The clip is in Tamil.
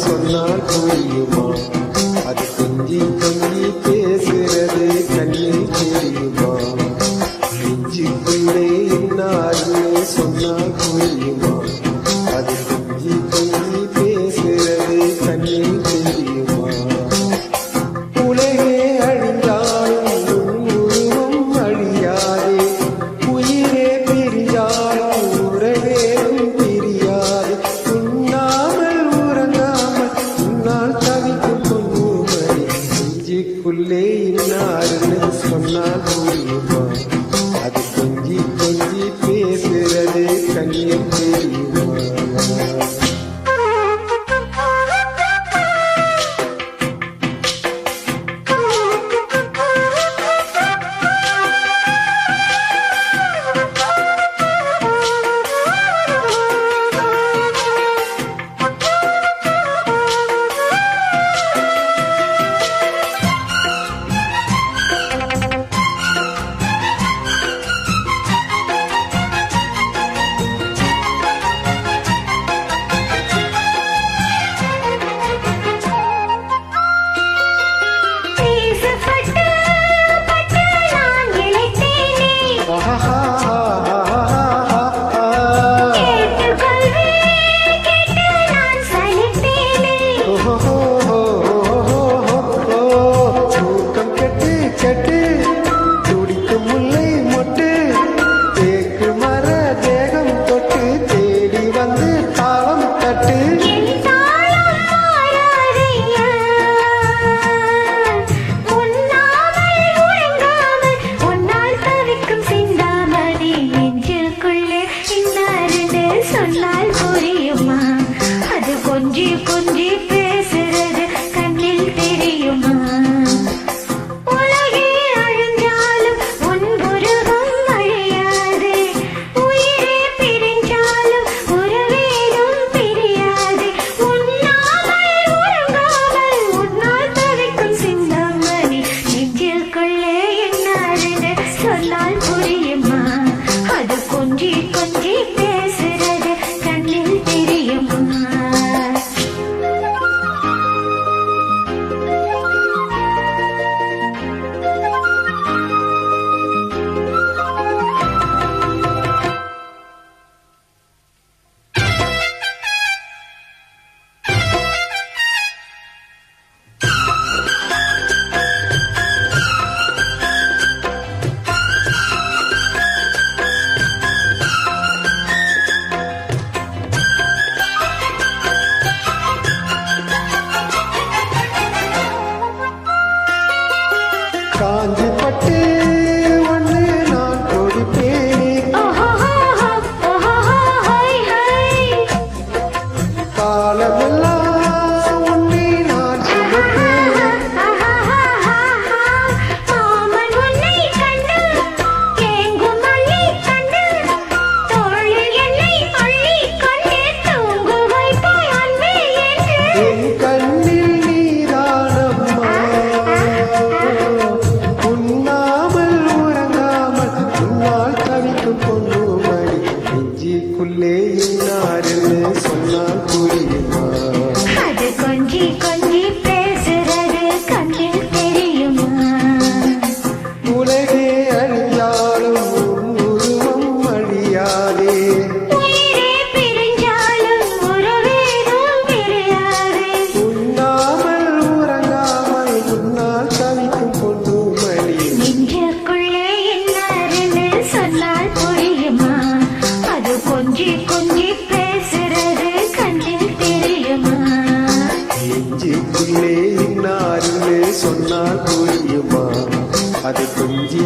சொன்னால் புரியுமா? அது கொஞ்சி கொஞ்சி பேசுறது கண்ணில் தெரியுமா? நெஞ்சுக்குள்ளே இன்னாருன்னு சொன்னால் புரியுமா? அது கொஞ்சி கொஞ்சி பேசுறது கண்ணில் தெரியுமா? உலகே அழிந்தாலும் உருவம் அழியாதே, உயிரே பிரிஞ்சாலும் உறவேறும் பிரியாது. உண்ணாமல் உறங்காமல் உன்னால் தவிக்கும் பொன்னுமணி, நெஞ்சுக்குள்ளே இன்னாருன்னு சொன்னால் புரியுமா? அது கொஞ்சி கொஞ்சி பேசுறது கண்ணில் தெரியுமா? சொன்னால் புரியுமா? அது கொஞ்சி கொஞ்சி பேசுறது கண்ணில் தெரியுமா? உலகே அழிஞ்சாலும் உன் உருவம் அழியாது, உயிரே பிரிஞ்சாலும் உறவேறும் பிரியாது. உண்ணாமல் உறங்காமல் உன்னால் தவிக்கும் சிந்தாமணி, நெஞ்சுக்குள்ளே என்னாருன்னு சொன்னால் புரியுமா? அது கொஞ்சி கொஞ்சி பேசுறது கண்ணில் தெரியுமா? காஞ்சி பட்டு ஒன்று நான் கொடுப்பேன், காலமெல்லாம் உன்னை நான் சுமப்பேன். மாமன் உன்னை கண்டு ஏங்கும் மல்லி கண்டு தோளில் என்னை அள்ளி கொண்டே தூங்கு வைப்பாய் அன்பே என்று. என் கண்ணில் நீதானம்மா, உண்ணாமல் உறங்காமல் உன்னால் தவிக்கும் பொன்னுமணி, நெஞ்சுக்குள்ளே இன்னாருன்னு சொன்னால் புரியுமா? அது கொஞ்சி கொஞ்சி பேசுறது கண்ணில் தெரியுமா? உலகே அழிஞ்சாலும் உன் உருவம் அழியாதே, உயிரே பிரிஞ்சாலும் உறவேறும் பிரியாது. உண்ணாமல் உறங்காமல் உன்னால் தவிக்கும் பொன்னுமணி, நெஞ்சுக்குள்ளே என்னாருன்னு சொன்னால் புரியுமா? அது கொஞ்சி கொஞ்சி பேசுறது கண்ணில் தெரியுமா? நெஞ்சுக்குள்ளே இன்னாருன்னு சொன்னால் புரியுமா? அது கொஞ்சி